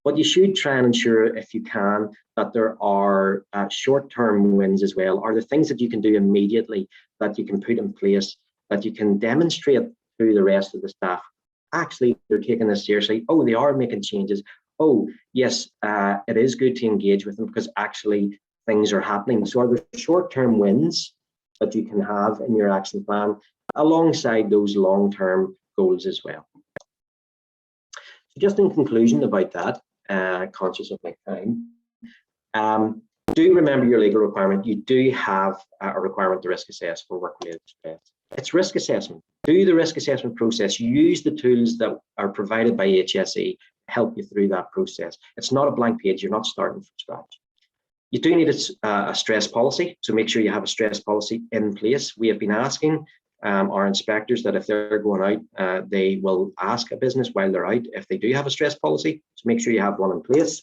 But you should try and ensure, if you can, that there are short-term wins as well, or the things that you can do immediately that you can put in place, that you can demonstrate to the rest of the staff. Actually, they're taking this seriously. Oh, they are making changes. Oh, yes, it is good to engage with them because actually things are happening. So are there short-term wins that you can have in your action plan alongside those long-term goals as well? So just in conclusion about that, conscious of my time, do remember your legal requirement. You do have a requirement to risk assess for work-related stress. It's risk assessment. Do the risk assessment process. Use the tools that are provided by HSE to help you through that process. It's not a blank page. You're not starting from scratch. You do need a stress policy, so make sure you have a stress policy in place. We have been asking our inspectors that if they're going out, they will ask a business while they're out if they do have a stress policy, so make sure you have one in place.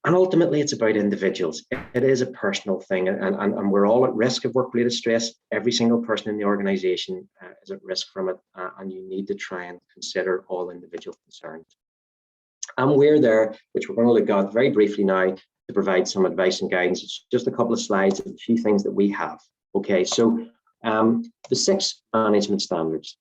And ultimately, it's about individuals. It is a personal thing, and we're all at risk of work-related stress. Every single person in the organization is at risk from it, and you need to try and consider all individual concerns. And we're there, which we're going to look at very briefly now, to provide some advice and guidance. It's just a couple of slides of a few things that we have. Okay, so the 6 management standards.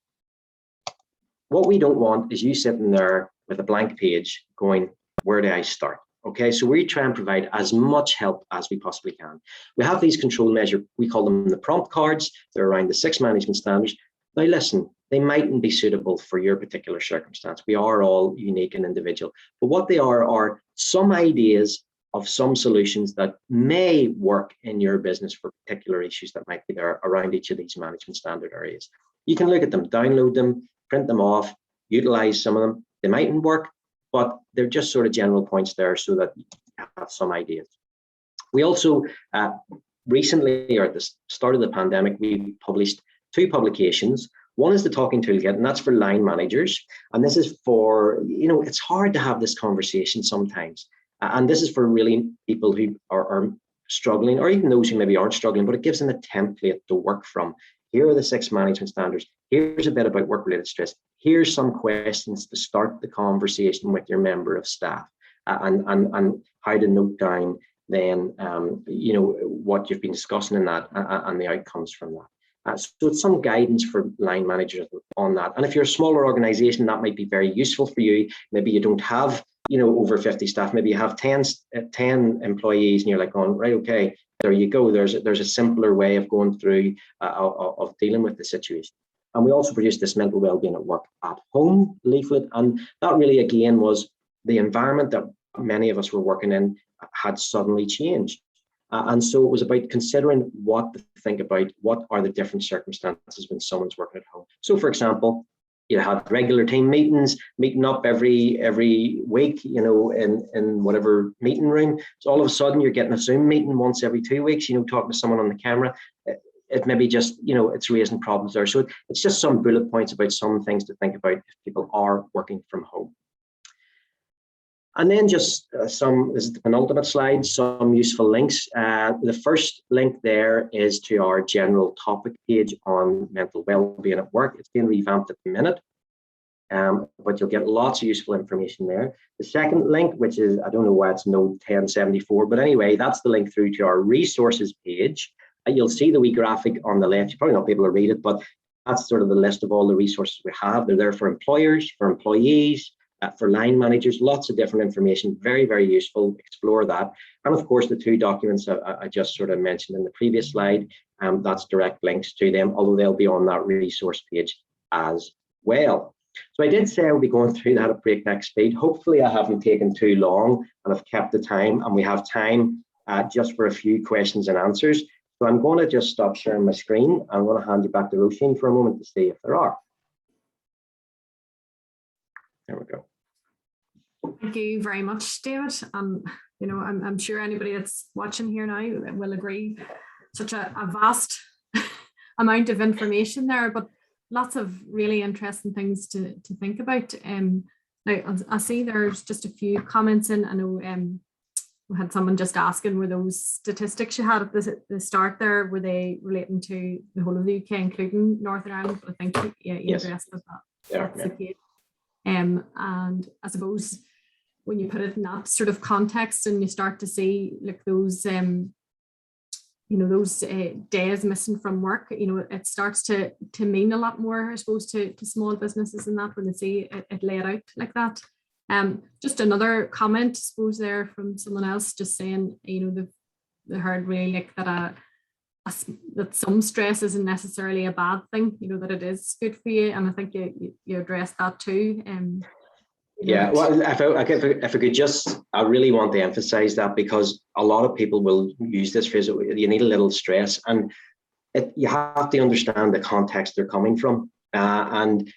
What we don't want is you sitting there with a blank page going, where do I start? Okay, so we try and provide as much help as we possibly can. We have these control measures, we call them the prompt cards. They're around the 6 management standards. Now listen, they mightn't be suitable for your particular circumstance. We are all unique and individual. But what they are some ideas of some solutions that may work in your business for particular issues that might be there around each of these management standard areas. You can look at them, download them, print them off, utilize some of them. They mightn't work, but they're just sort of general points there so that you have some ideas. We also recently, or at the start of the pandemic, we published 2 publications. One is the Talking Toolkit, and that's for line managers. And this is for, it's hard to have this conversation sometimes. And this is for really people who are struggling, or even those who maybe aren't struggling, but it gives them a template to work from. Here are the 6 management standards. Here's a bit about work-related stress. Here's some questions to start the conversation with your member of staff, and how to note down then, what you've been discussing in that and the outcomes from that. So it's some guidance for line managers on that. And if you're a smaller organization, that might be very useful for you. Maybe you don't have, over 50 staff. Maybe you have 10 employees and you're like going, right, okay, there you go. There's a simpler way of going through, of dealing with the situation. And we also produced this mental wellbeing at work at home leaflet. And that really, again, was the environment that many of us were working in had suddenly changed. And so it was about considering what to think about, what are the different circumstances when someone's working at home. So, for example, you had regular team meetings, meeting up every week, in whatever meeting room. So all of a sudden you're getting a Zoom meeting once every 2 weeks, talking to someone on the camera. It may be just, it's raising problems there. So it's just some bullet points about some things to think about if people are working from home. And then just this is the penultimate slide, some useful links. The first link there is to our general topic page on mental wellbeing at work. It's being revamped at the minute, but you'll get lots of useful information there. The second link, which is, I don't know why it's node 1074, but anyway, that's the link through to our resources page. You'll see the wee graphic on the left. You probably not be able to read it, but that's sort of the list of all the resources we have. They're there for employers, for employees, for line managers, lots of different information, very, very useful. Explore that. And of course, the 2 documents I just sort of mentioned in the previous slide, that's direct links to them, although they'll be on that resource page as well. So I did say I would be going through that at breakneck speed. Hopefully I haven't taken too long and I've kept the time, and we have time just for a few questions and answers. So I'm going to just stop sharing my screen. I'm going to hand you back to Roisin for a moment to see if there are. There we go. Thank you very much, David. I'm sure anybody that's watching here now will agree. Such a vast amount of information there, but lots of really interesting things to think about. Now, I see there's just a few comments in. I know we had someone just asking, were those statistics you had at the start there, were they relating to the whole of the UK, including Northern Ireland? I think you addressed that. That's the case. And I suppose when you put it in that sort of context and you start to see like those those days missing from work, it starts to mean a lot more, I suppose, to small businesses and that when they see it laid out like that. Just another comment, I suppose, there from someone else just saying, they heard really like that that some stress isn't necessarily a bad thing, that it is good for you. And I think you addressed that too. Yeah, well, if I could just, I really want to emphasize that, because a lot of people will use this phrase, you need a little stress, and you have to understand the context they're coming from. And,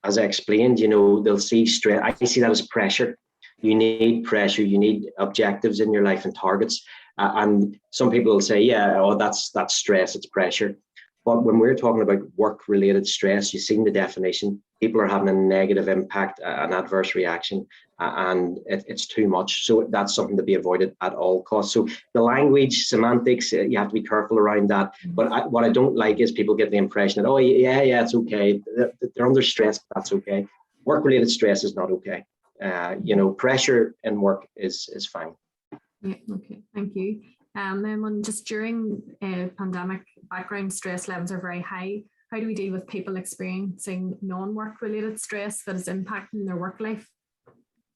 as I explained, they'll see stress. I see that as pressure. You need pressure, you need objectives in your life and targets. And some people will say, that's stress, it's pressure. But when we're talking about work-related stress, you've seen the definition. People are having a negative impact, an adverse reaction, and it's too much. So that's something to be avoided at all costs. So the language, semantics, you have to be careful around that. But what I don't like is people get the impression that, it's okay. They're under stress, but that's okay. Work-related stress is not okay. Pressure in work is fine. Yeah, okay, thank you. Then just during pandemic, background stress levels are very high. How do we deal with people experiencing non-work related stress that is impacting their work life?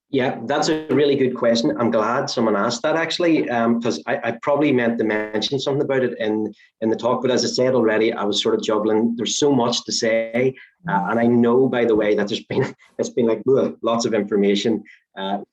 Yeah, that's a really good question. I'm glad someone asked that, actually, because I probably meant to mention something about it in the talk. But as I said already, I was sort of juggling. There's so much to say. And I know, by the way, that it's been like lots of information.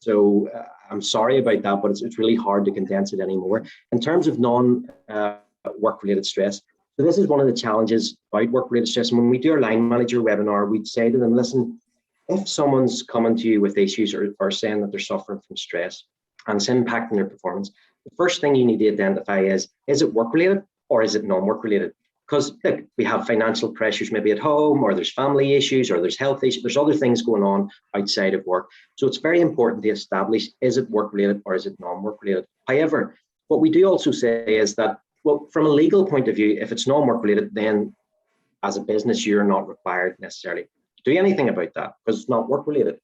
So I'm sorry about that, but it's really hard to condense it anymore. In terms of non-work-related stress, so this is one of the challenges about work-related stress. And when we do our line manager webinar, we'd say to them, listen, if someone's coming to you with issues or saying that they're suffering from stress and it's impacting their performance, the first thing you need to identify is it work-related or is it non-work-related? Because look, we have financial pressures maybe at home, or there's family issues, or there's health issues, there's other things going on outside of work. So it's very important to establish, is it work-related or is it non-work-related? However, what we do also say is that, well, from a legal point of view, if it's non-work-related, then as a business, you're not required necessarily to do anything about that because it's not work-related.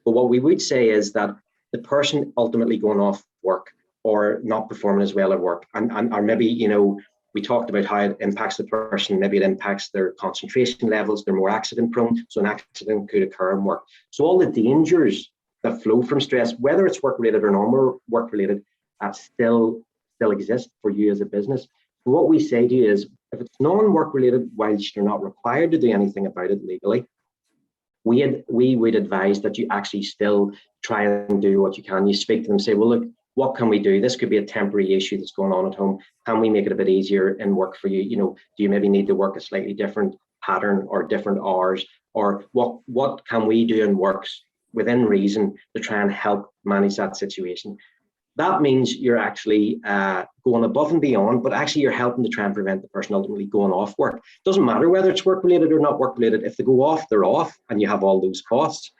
But what we would say is that the person ultimately going off work or not performing as well at work, or maybe, you know, we talked about how it impacts the person. Maybe it impacts their concentration levels. They're more accident prone. So an accident could occur in work. So all the dangers that flow from stress, whether it's work related or non-work related, still exist for you as a business. So what we say to you is, if it's non-work related, whilst you're not required to do anything about it legally, we would advise that you actually still try and do what you can. You speak to them, say, well, look, what can we do? This could be a temporary issue that's going on at home. Can we make it a bit easier in work for you? You know, do you maybe need to work a slightly different pattern or different hours? Or what can we do in works within reason to try and help manage that situation? That means you're actually going above and beyond, but actually you're helping to try and prevent the person ultimately going off work. Doesn't matter whether it's work related or not work related. If they go off, they're off, and you have all those costs.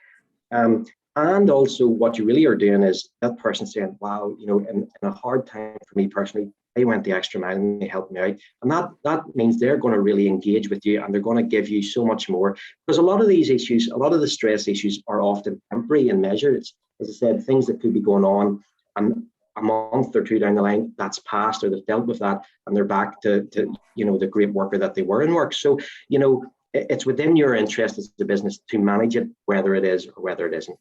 And also what you really are doing is that person saying, wow, you know, in a hard time for me personally, they went the extra mile and they helped me out. And that means they're going to really engage with you and they're going to give you so much more. Because a lot of these issues, a lot of the stress issues are often temporary in measure. It's, as I said, things that could be going on and a month or two down the line, that's passed, or they've dealt with that and they're back to you know, the great worker that they were in work. So, you know, it's within your interest as a business to manage it, whether it is or whether it isn't.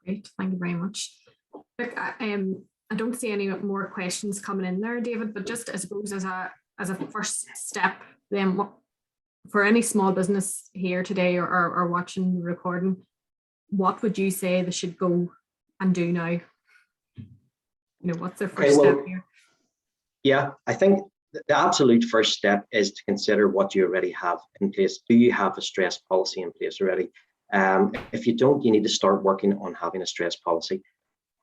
Great, thank you very much. Look, I don't see any more questions coming in there, David, but just I suppose as a first step, then for any small business here today or watching the recording, what would you say they should go and do now? You know, what's their first step here? Yeah, I think the absolute first step is to consider what you already have in place. Do you have a stress policy in place already? If you don't, you need to start working on having a stress policy.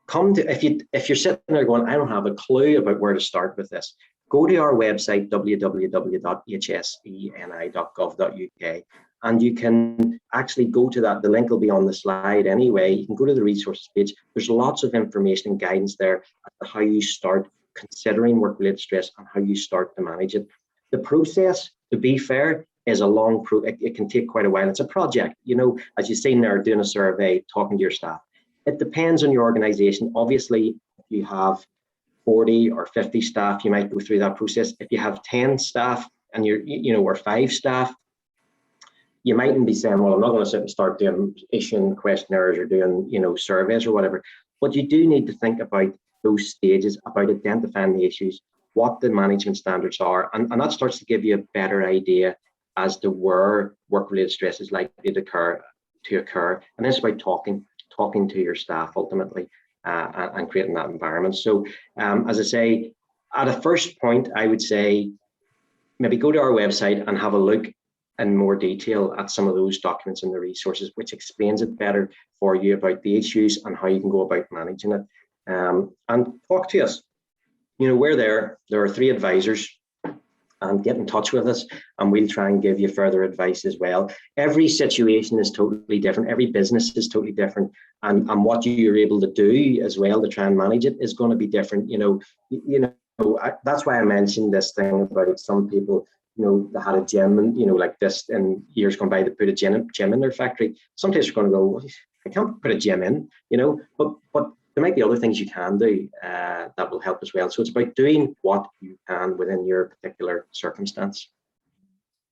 If you're sitting there going, I don't have a clue about where to start with this, go to our website, www.hseni.gov.uk, and you can actually go to that. The link will be on the slide anyway. You can go to the resources page. There's lots of information and guidance there as to how you start considering work-related stress and how you start to manage it. The process, to be fair, is a long it can take quite a while. It's a project, you know, as you've seen there, doing a survey, talking to your staff. It depends on your organization. Obviously, if you have 40 or 50 staff, you might go through that process. If you have 10 staff and or 5 staff, you mightn't be saying, well, I'm not going to sit and start doing issuing questionnaires or doing, you know, surveys or whatever. But you do need to think about those stages, about identifying the issues, what the management standards are, and that starts to give you a better idea as to where work-related stress is likely to occur. And it's about talking to your staff ultimately and creating that environment. So as I say, at a first point, I would say maybe go to our website and have a look in more detail at some of those documents and the resources, which explains it better for you about the issues and how you can go about managing it. And talk to us. You know, we're there. There are 3 advisors. And get in touch with us and we'll try and give you further advice as well. Every situation is totally different. Every business is totally different. And what you're able to do as well to try and manage it is going to be different. That's why I mentioned this thing about some people, you know, that had a gym and, you know, like this in years gone by, they put a gym in their factory. Sometimes you're going to go, well, I can't put a gym in, you know, but there might be other things you can do that will help as well. So it's about doing what you can within your particular circumstance.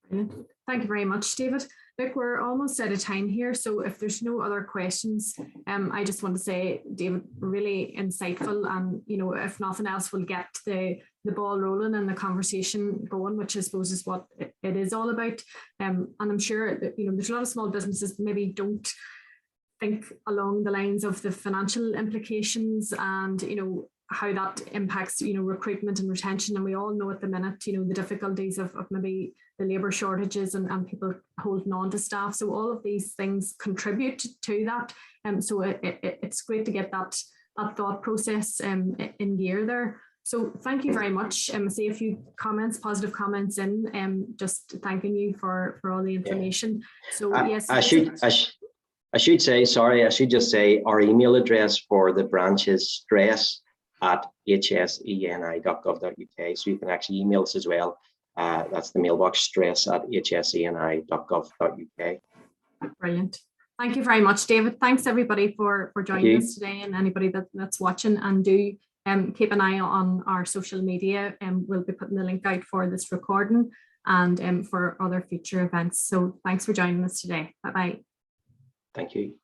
Brilliant. Thank you very much, David. Look, we're almost out of time here. So if there's no other questions, I just want to say, David, really insightful. And, you know, if nothing else, we'll get the ball rolling and the conversation going, which I suppose is what it is all about. And I'm sure that, you know, there's a lot of small businesses that maybe don't think along the lines of the financial implications and, how that impacts, recruitment and retention. And we all know at the minute, the difficulties of maybe the labour shortages and people holding on to staff. So all of these things contribute to that. So it's great to get that thought process in gear there. So thank you very much. I see a few comments, positive comments in, just thanking you for all the information. Yeah. So yes. I should say, sorry, I should just say our email address for the branch is stress@hseni.gov.uk. So you can actually email us as well. That's the mailbox, stress@hseni.gov.uk. Brilliant. Thank you very much, David. Thanks everybody for joining us today, and anybody that's watching, and do keep an eye on our social media, and we'll be putting the link out for this recording and for other future events. So thanks for joining us today. Bye-bye. Thank you.